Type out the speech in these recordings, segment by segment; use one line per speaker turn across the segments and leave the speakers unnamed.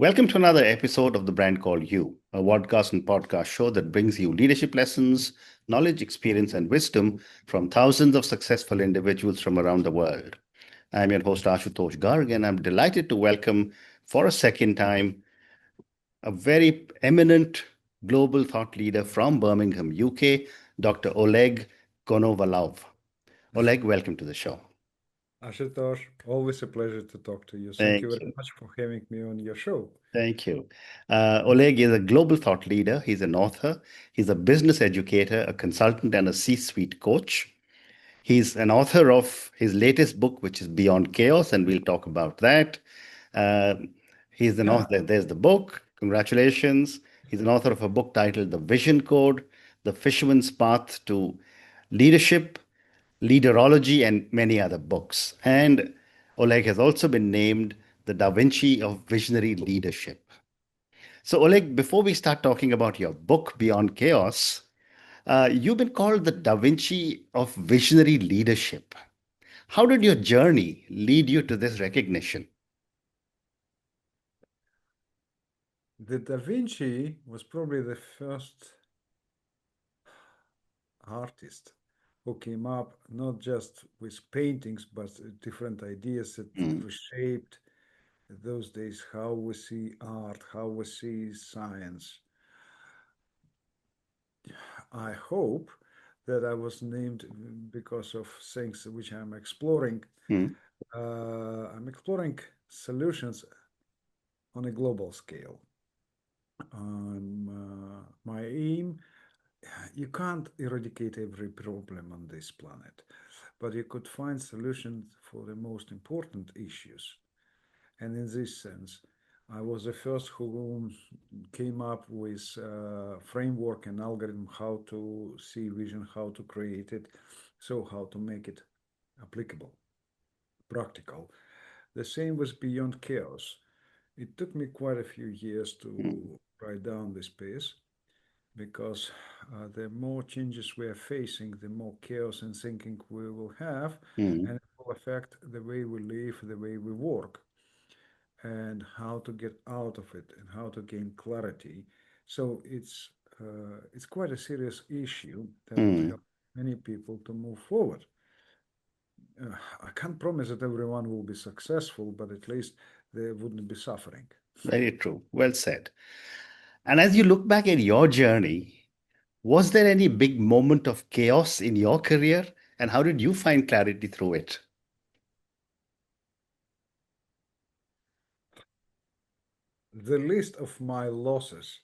Welcome to another episode of The Brand Called You, a podcast and podcast show that brings you leadership lessons, knowledge, experience, and wisdom from thousands of successful individuals from around the world. I'm your host, Ashutosh Garg, and I'm delighted to welcome for a second time a very eminent global thought leader from Birmingham, UK, Dr. Oleg Konovalov. Oleg, welcome to the show.
Ashutosh, always a pleasure to talk to you. Thank you
Thank
very
you.
much for having me on your show.
Thank you. Oleg is a global thought leader. He's an author. He's a business educator, a consultant, and a C-suite coach. He's an author of his latest book, which is Beyond Chaos, and we'll talk about that. Uh, he's an
Yeah,
author. There's the book. Congratulations. He's an author of a book titled The Vision Code, The Fisherman's Path to Leadership, Leaderology, and many other books. And Oleg has also been named the Da Vinci of visionary leadership. So, Oleg, before we start talking about your book, Beyond Chaos, you've been called the Da Vinci of visionary leadership. How did your journey lead you to this recognition?
the Da Vinci was probably the first artist who came up not just with paintings, but different ideas that
Mm,
reshaped those days how we see art, how we see science. I hope that I was named because of things which I'm exploring.
mm,
I'm exploring solutions on a global scale. My aim, you can't eradicate every problem on this planet, but you could find solutions for the most important issues. And in this sense, I was the first who came up with framework and algorithm how to see vision, how to create it, so how to make it applicable, practical. The same was Beyond Chaos. It took me quite a few years
mm,
to write down this piece because the more changes we are facing, the more chaos and thinking we will have,
mm,
and it will affect the way we live, the way we work, and how to get out of it and how to gain clarity. So it's quite a serious issue that would
mm.
help many people to move forward. I can't promise that everyone will be successful, but at least they wouldn't be suffering.
Very true. Well said. And as you look back at your journey, was there any big moment of chaos in your career? And how did you find clarity through it?
The list of my losses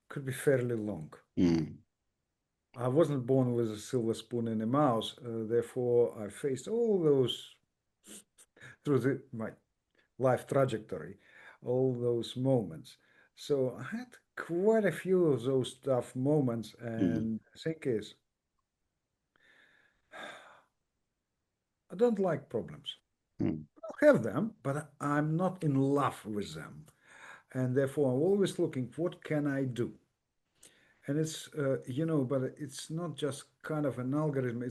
could be fairly long.
Mm,
I wasn't born with a silver spoon in a mouth, therefore, I faced all those through my life trajectory, all those moments. So I had quite a few of those tough moments,
mm,
and the thing is, I don't like problems.
mm,
I have them, but I'm not in love with them. And therefore, I'm always looking, what can I do? And but it's not just kind of an algorithm.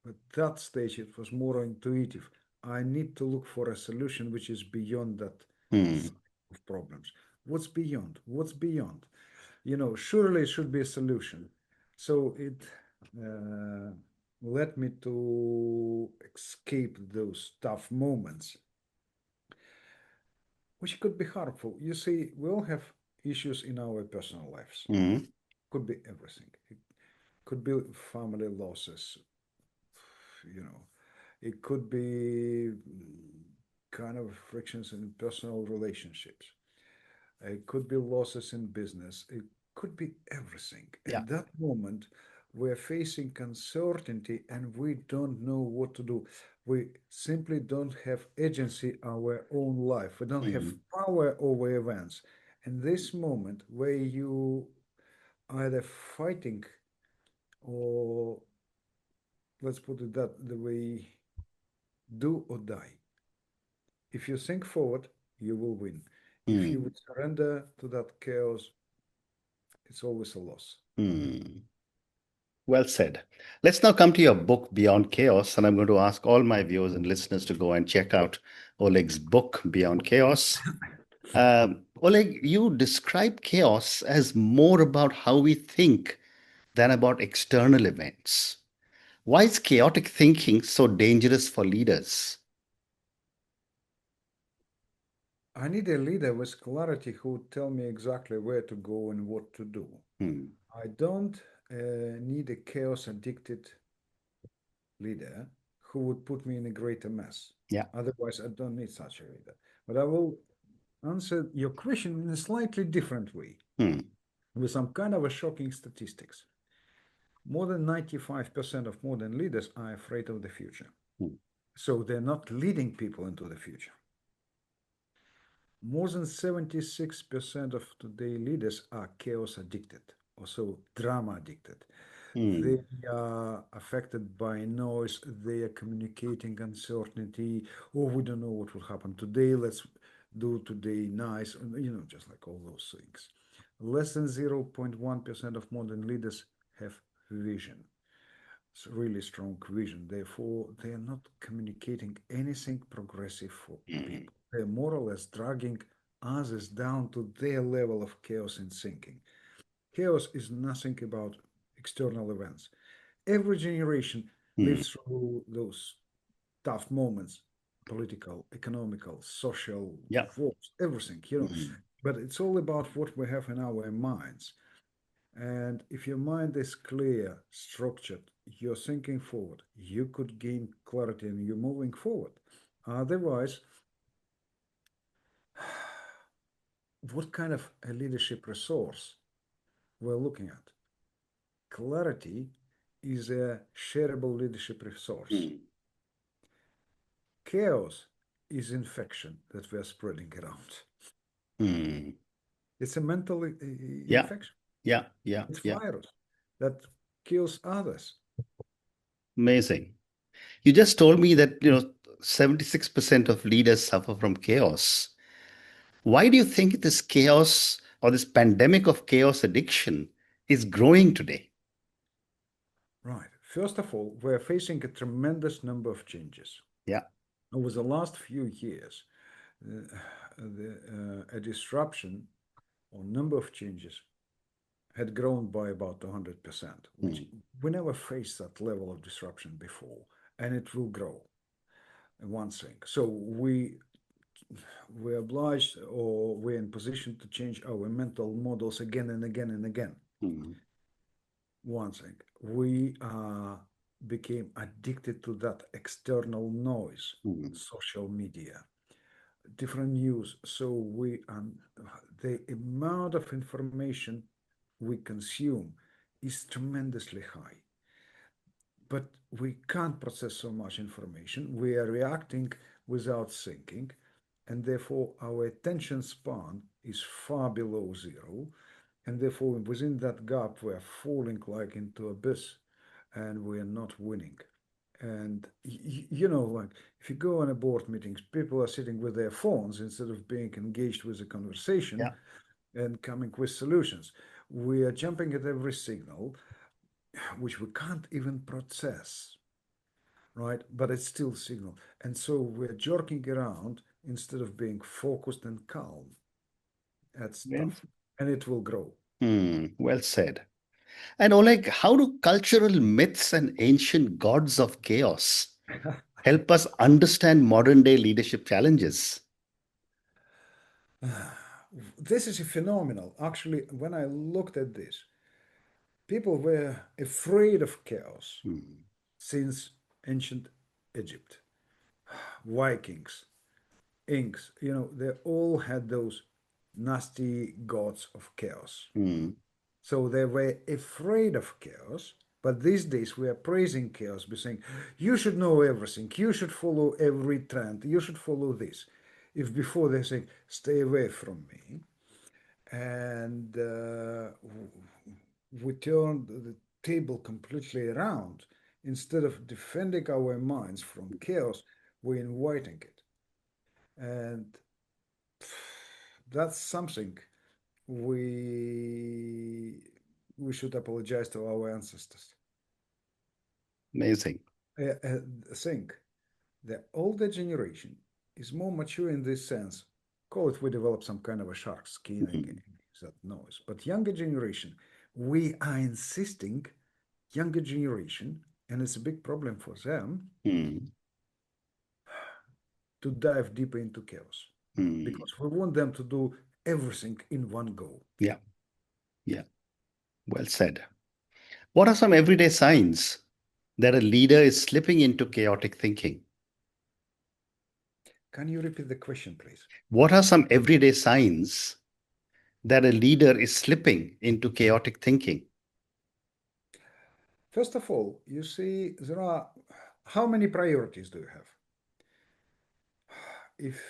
At that stage, it was more intuitive. I need to look for a solution which is beyond that
mm,
side of problems. What's beyond? What's beyond? Surely it should be a solution. So it uh, led me to escape those tough moments, which could be harmful. You see, we all have issues in our personal lives.
mm,
Could be everything. It could be family losses, you know. It could be kind of frictions in personal relationships. It could be losses in business. It could be everything.
yeah.
At that moment, we're facing uncertainty and we don't know what to do. We simply don't have agency our own life. We don't have
Mm,
power over events. In this moment where you either fighting or let's put it that the way, do or die. If you think forward, you will win. If you
mm,
would surrender to that chaos, it's always a loss.
mm. Well said. Let's now come to your book, Beyond Chaos. And I'm going to ask all my viewers and listeners to go and check out Oleg's book, Beyond Chaos. Oleg, you describe chaos as more about how we think than about external events. Why is chaotic thinking so dangerous for leaders?
I need a leader with clarity who would tell me exactly where to go and what to do.
Hmm.
I don't need a chaos addicted leader who would put me in a greater mess.
Yeah.
Otherwise, I don't need such a leader. But I will answer your question in a slightly different way
Hmm.
with some kind of a shocking statistics. More than 95% of modern leaders are afraid of the future.
Hmm.
So they're not leading people into the future. More than 76% of today leaders are chaos addicted, also drama addicted.
Hmm.
They are affected by noise, they are communicating uncertainty. Oh, we don't know what will happen today. Let's do today nice, just like all those things. Less than 0.1% of modern leaders have vision. It's really strong vision. Therefore, they are not communicating anything progressive for
Hmm.
people. They're more or less dragging others down to their level of chaos in thinking. Chaos is nothing about external events. Every generation
Hmm.
lives through those tough moments, political, economical, social,
Yeah.
wars, everything.
Hmm.
But it's all about what we have in our minds. And if your mind is clear, structured, you're thinking forward, you could gain clarity and you're moving forward. Otherwise, what kind of a leadership resource we're looking at? Clarity is a shareable leadership resource.
Hmm.
Chaos is infection that we are spreading around.
Hmm.
It's a mental
Yeah.
infection.
Yeah. Yeah.
It's
Yeah.
virus that kills others.
Amazing. You just told me that, 76% of leaders suffer from chaos. Why do you think this chaos or this pandemic of chaos addiction is growing today?
Right. First of all, we're facing a tremendous number of changes.
Yeah.
Over the last few years, a disruption or number of changes had grown by about 100%, which
Hmm.
we never faced that level of disruption before, and it will grow. One thing. So we're obliged or we're in position to change our mental models again and again and again.
Hmm.
One thing. We became addicted to that external noise,
Hmm.
social media, different news. So the amount of information we consume is tremendously high. But we can't process so much information. We are reacting without thinking, and therefore our attention span is far below zero. And therefore, within that gap, we are falling like into abyss, and we are not winning. And like if you go on a board meetings, people are sitting with their phones instead of being engaged with the conversation
Yeah.
and coming with solutions. We are jumping at every signal, which we can't even process, right? But it's still signal. And so we're jerking around instead of being focused and calm. That's
Well,
tough. And it will grow.
well said. And Oleg, how do cultural myths and ancient gods of chaos help us understand modern day leadership challenges?
This is a phenomenal. Actually, when I looked at this, people were afraid of chaos
Hmm.
since ancient Egypt. Vikings, Inks, they all had those nasty gods of chaos.
Hmm.
So they were afraid of chaos. But these days we are praising chaos by saying, you should know everything, you should follow every trend, you should follow this. If before they say, stay away from me, and we turned the table completely around. Instead of defending our minds from chaos, we're inviting it. And that's something we we should apologize to our ancestors.
Amazing.
Think the older generation is more mature in this sense call it we develop some kind of a shark skin
Mm,
against that noise. But younger generation, we are insisting younger generation, and it's a big problem for them
mm,
to dive deeper into chaos
mm.
because we want them to do everything in one go.
Yeah, yeah. Well said. What are some everyday signs that a leader is slipping into chaotic thinking?
Can you repeat the question, please?
What are some everyday signs that a leader is slipping into chaotic thinking?
First of all, you see, there are how many priorities do you have? If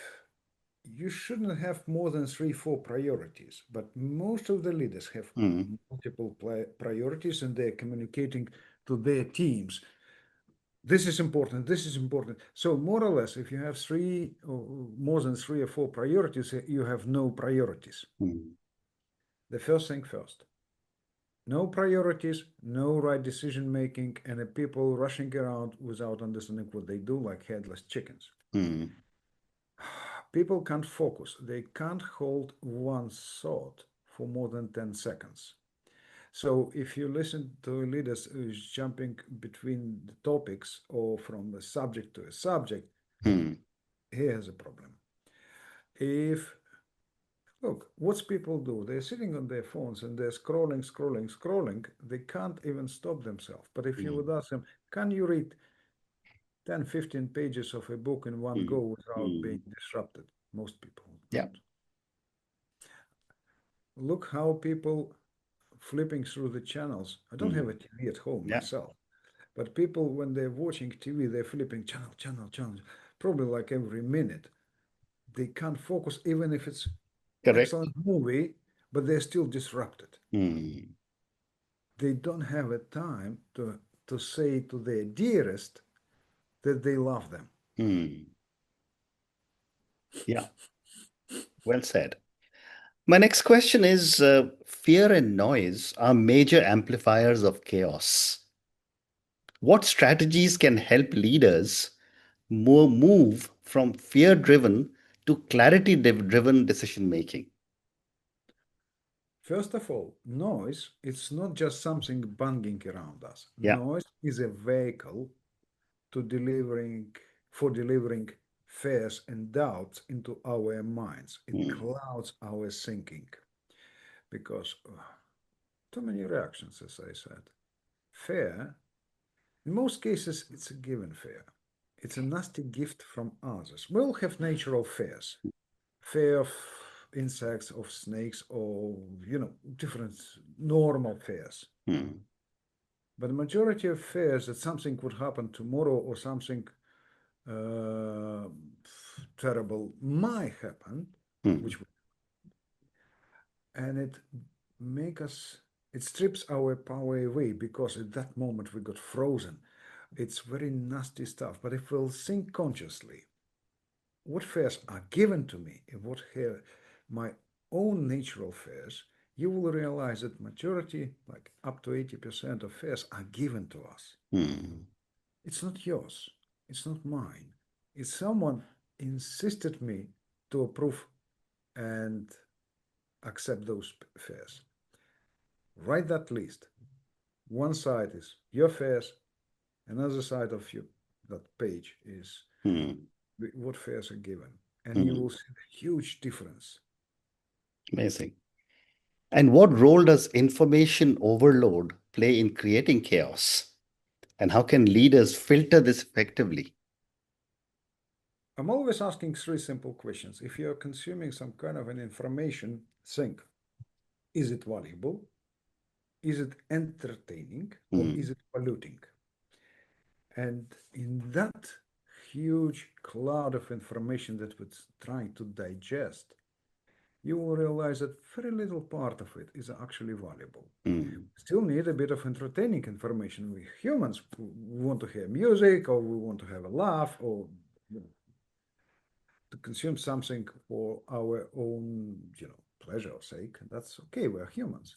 you shouldn't have more than three, four priorities, but most of the leaders have
Mm,
multiple priorities and they're communicating to their teams. This is important, this is important. So, more or less, if you have three or more than three or four priorities, you have no priorities.
mm,
The first thing first. No priorities, no right decision making, and the people rushing around without understanding what they do, like headless chickens.
mm,
People can't focus, they can't hold one thought for more than 10 seconds. So, if you listen to leaders who's jumping between the topics or from a subject to a subject,
mm,
here's a problem. If Look, what's people do? They're sitting on their phones and they're scrolling, scrolling, scrolling. They can't even stop themselves. But if you
mm,
would ask them, can you read 10, 15 pages of a book in one
mm,
go without
mm.
being disrupted? Most people
Yeah,
don't. Look how people flipping through the channels. I don't have
mm,
a TV at home
yeah,
myself, but people, when they're watching TV, they're flipping channel, channel, channel, probably like every minute. They can't focus, even if it's
correct.
excellent movie, but they're still disrupted.
Mm,
They don't have a time to say to their dearest that they love them.
mm. Yeah, well said. My next question is fear and noise are major amplifiers of chaos. What strategies can help leaders move from fear driven to clarity driven decision making?
First of all, noise, it's not just something banging around us.
Yeah.
Noise is a vehicle to delivering fears and doubts into our minds. It
Mm,
clouds our thinking because too many reactions, as I said. Fear, in most cases, it's a given fear. It's a nasty gift from others. We all have natural fears. Fear of insects, of snakes, or different normal fears.
mm,
But the majority of fears that something would happen tomorrow or something uh, terrible might happen,
mm,
which and make us it strips our power away because at that moment we got frozen. It's very nasty stuff. But if we'll think consciously, what fears are given to me and what have my own natural fears, you will realize that majority, like up to 80% of fears are given to us.
mm,
It's not yours. It's not mine. It's someone insisted me to approve and accept those fears. Write that list. One side is your fears, another side of you, that page is
mm,
what fares are given, and you
mm.
will see a huge difference.
Amazing. And what role does information overload play in creating chaos? And how can leaders filter this effectively?
I'm always asking three simple questions. If you're consuming some kind of an information, think, is it valuable? Is it entertaining? Or is
Mm,
it polluting? And in that huge cloud of information that we're trying to digest, you will realize that very little part of it is actually valuable.
mm,
Still need a bit of entertaining information. We humans want to hear music, or we want to have a laugh, or to consume something for our own, pleasure sake. That's okay. We're humans.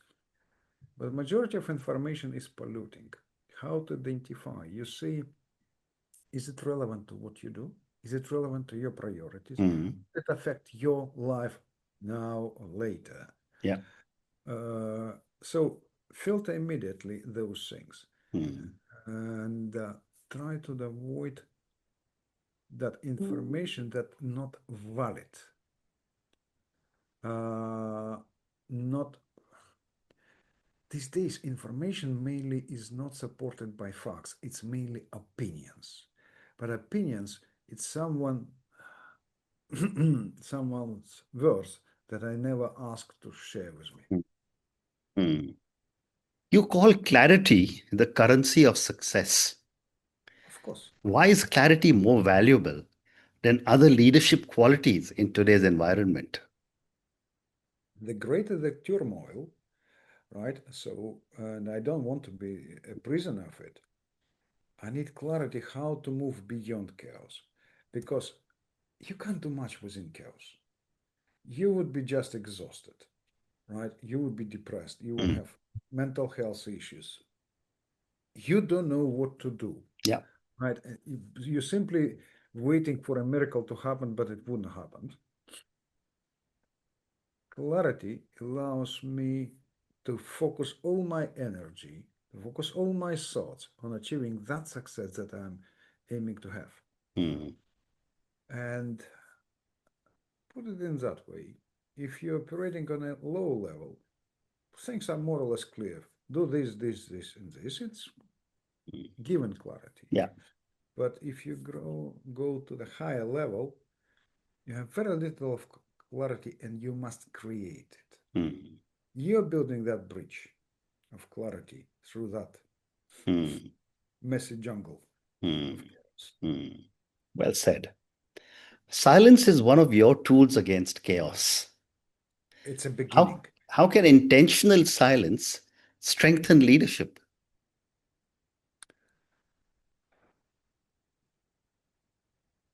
But the majority of information is polluting. How to identify? You see, is it relevant to what you do? Is it relevant to your priorities?
Mm.
Does it affect your life now or later?
Yeah.
Uh, so filter immediately those things
Mm.
and try to avoid that information that not valid, not these days information mainly is not supported by facts, it's mainly opinions, but opinions, it's someone's words that I never asked to share with me.
Mm. Mm. You call clarity the currency of success.
Of course,
Why is clarity more valuable than other leadership qualities in today's environment?
the greater the turmoil, right? So, and I don't want to be a prisoner of it. I need clarity how to move beyond chaos because you can't do much within chaos. You would be just exhausted, right? You would be depressed. You would
Mm.
have mental health issues. You don't know what to do,
Yeah.
right? You're simply waiting for a miracle to happen, but it wouldn't happen. Clarity allows me to focus all my energy, to focus all my thoughts on achieving that success that I'm aiming to have.
Mm.
And put it in that way. If you're operating on a low level, things are more or less clear. Do this, this, this, and this. It's
Mm.
given clarity.
Yeah.
But if you go to the higher level, you have very little of clarity and you must create it.
Mm.
You're building that bridge of clarity through that
Mm.
messy jungle of
Mm.
chaos.
Mm. Well said. Silence is one of your tools against chaos.
It's a
How,
beginning.
how can intentional silence strengthen leadership?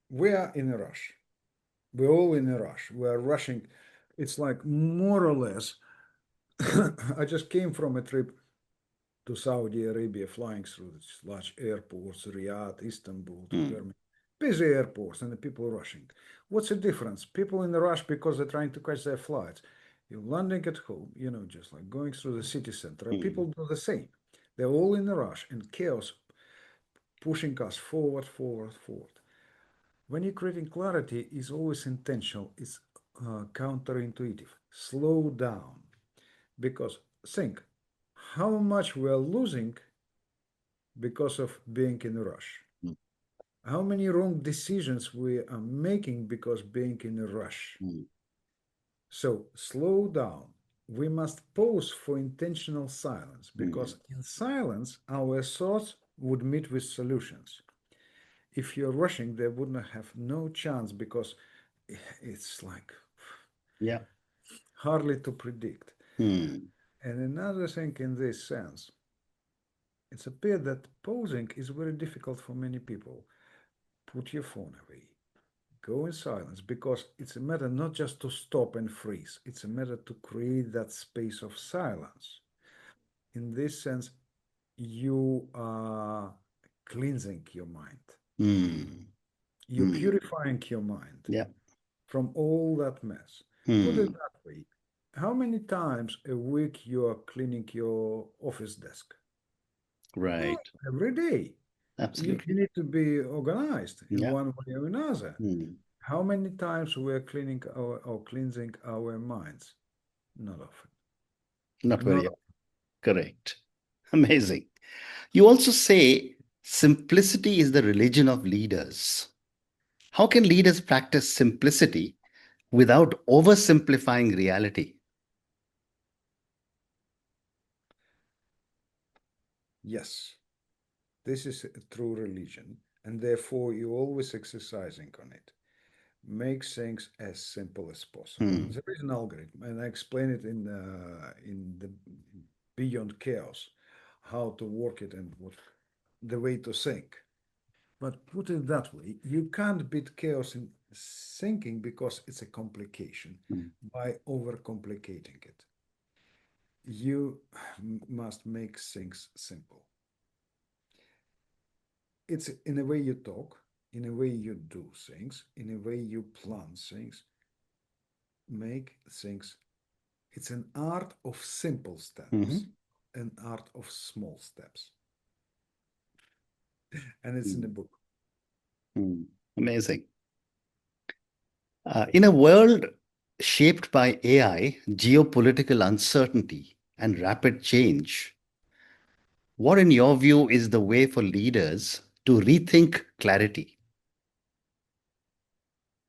We are in a rush. We're all in a rush. We're rushing. It's like more or less. I just came from a trip to Saudi Arabia, flying through these large airports, Riyadh, Istanbul, to
Mm.
Birmingham. Busy airports and the people rushing. What's the difference? People in a rush because they're trying to catch their flights. You're landing at home, just like going through the city center.
Mm.
People do the same. They're all in a rush and chaos pushing us forward, forward, forward. When you're creating clarity, it's always intentional. It's counterintuitive. Slow down. Because think how much we're losing because of being in a rush.
Mm.
How many wrong decisions we are making because being in a rush.
Mm.
So slow down. We must pause for intentional silence
Mm.
because in silence, our thoughts would meet with solutions. If you're rushing, they wouldn't have no chance because it's like
Yeah.
hardly to predict.
Mm.
And another thing in this sense, it's appeared that pausing is very difficult for many people. Put your phone away. Go in silence because it's a matter not just to stop and freeze, it's a matter to create that space of silence. In this sense, you are cleansing your mind,
Mm.
you're
Mm.
purifying your mind
Yeah.
from all that mess. Put it
Mm.
that way. How many times a week you are cleaning your office desk? Oh,
Right.
every day. You
Absolutely.
need to be organized in
Yeah.
one way or another.
Mm.
How many times we are cleaning our or cleansing our minds? Not often.
Not
Not
very correct. Amazing. You also say simplicity is the religion of leaders. How can leaders practice simplicity without oversimplifying reality?
yes. This is a true religion, and therefore you're always exercising on it. Make things as simple as possible.
Hmm.
There is an algorithm, and I explain it in the Beyond Chaos, how to work it and what the way to think. But put it that way, you can't beat chaos in thinking because it's a complication
Hmm.
by overcomplicating it. You must make things simple. It's in the way you talk, in a way you do things, in a way you plan things, make things. It's an art of simple steps,
Hmm.
an art of small steps. And it's in the
Mm.
book.
Mm. Amazing. In a world shaped by AI, geopolitical uncertainty, and rapid change, what, in your view, is the way for leaders to rethink clarity?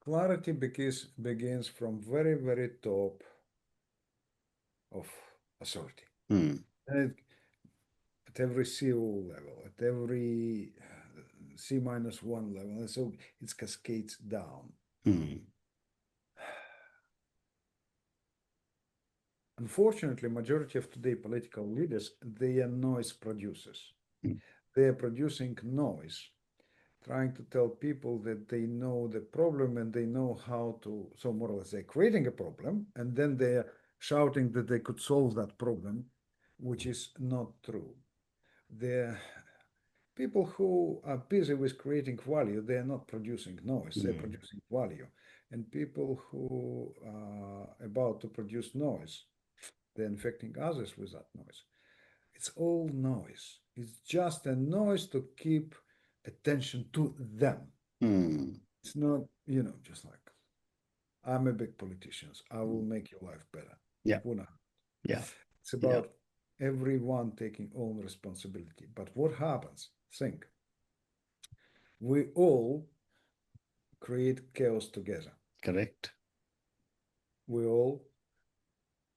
Clarity begins from very, very top of authority.
Hmm.
And at every CO level, at every C-1 level, and so it cascades down.
Hmm.
Unfortunately, majority of today political leaders, they are noise producers.
Hmm.
They are producing noise, trying to tell people that they know the problem and they know how to, so more or less they're creating a problem and then they're shouting that they could solve that problem, which is not true. The people who are busy with creating value, they are not producing noise, they're
Hmm.
producing value. And people who are about to produce noise, they're infecting others with that noise. It's all noise. It's just a noise to keep attention to them.
Hmm.
It's not, just like I'm a big politician. I will make your life better.
Yeah.
Who knows?
Yeah.
It's
Yeah.
about everyone taking own responsibility. But what happens? Think. We all create chaos together.
Correct.
We all,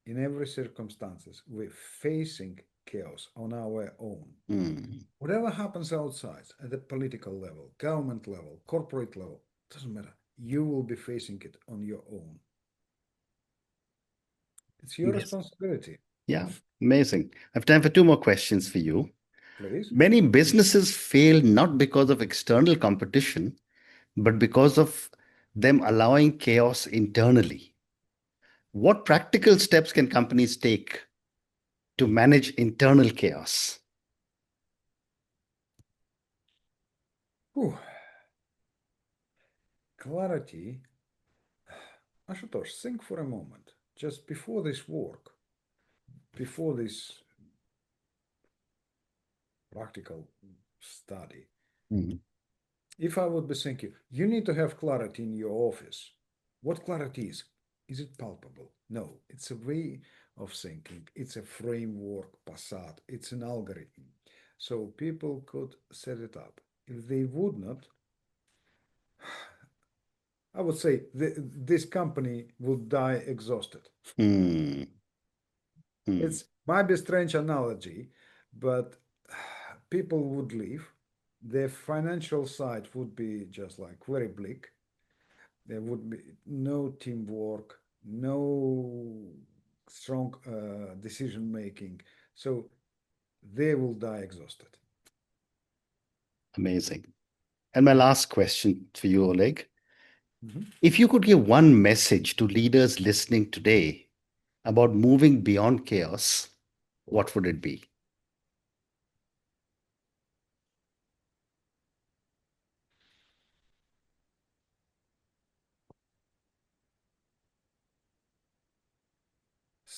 in every circumstances, we're facing chaos on our own.
Hmm.
Whatever happens outside, at the political level, government level, corporate level, doesn't matter. You will be facing it on your own. It's your
Amazing.
responsibility.
Yeah. Amazing. I have time for two more questions for you.
Please.
Many businesses fail not because of external competition, but because of them allowing chaos internally. What practical steps can companies take to manage internal chaos?
Whew. Clarity. Ashutosh, think for a moment. Just before this work, before this practical study,
Mhm.
if I would be thinking, you need to have clarity in your office. What clarity is? Is it palpable? No, it's a way of thinking. It's a framework, facade. It's an algorithm. So people could set it up. If they would not, I would say this company would die exhausted.
Hmm. Hmm.
It's might be a strange analogy, but people would leave. Their financial side would be just like very bleak. There would be no teamwork, no strong decision making. So they will die exhausted.
Amazing. And my last question for you, Oleg.
Mhm.
If you could give one message to leaders listening today about moving beyond chaos, what would it be?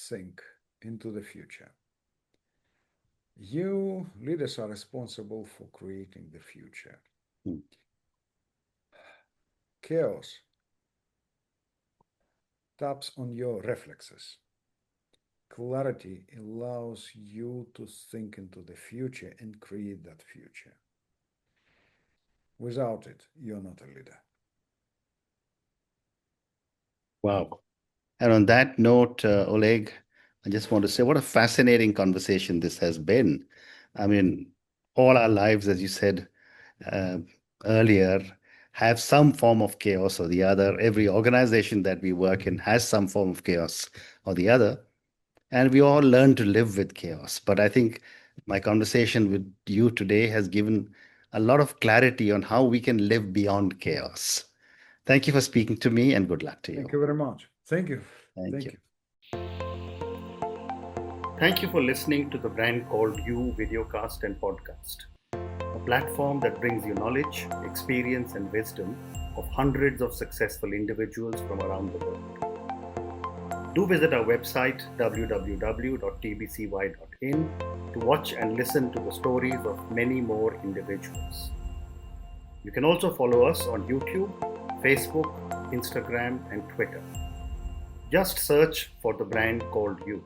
Think into the future. You leaders are responsible for creating the future.
Hmm.
Chaos taps on your reflexes. Clarity allows you to think into the future and create that future. Without it, you're not a leader.
Wow. And on that note, Oleg, I just want to say what a fascinating conversation this has been. I mean, all our lives, as you said uh, earlier, have some form of chaos or the other. Every organization that we work in has some form of chaos or the other. And we all learn to live with chaos. But I think my conversation with you today has given a lot of clarity on how we can live beyond chaos. Thank you for speaking to me and good luck to
Thank
you.
you very much. Thank you.
Thank
Thank
you.
you.
Thank you for listening to the Brand Called You videocast and podcast. platform that brings you knowledge, experience, and wisdom of hundreds of successful individuals from around the world. Do visit our website www.tbcy.in to watch and listen to the stories of many more individuals. You can also follow us on YouTube, Facebook, Instagram, and Twitter. Just search for the brand called You.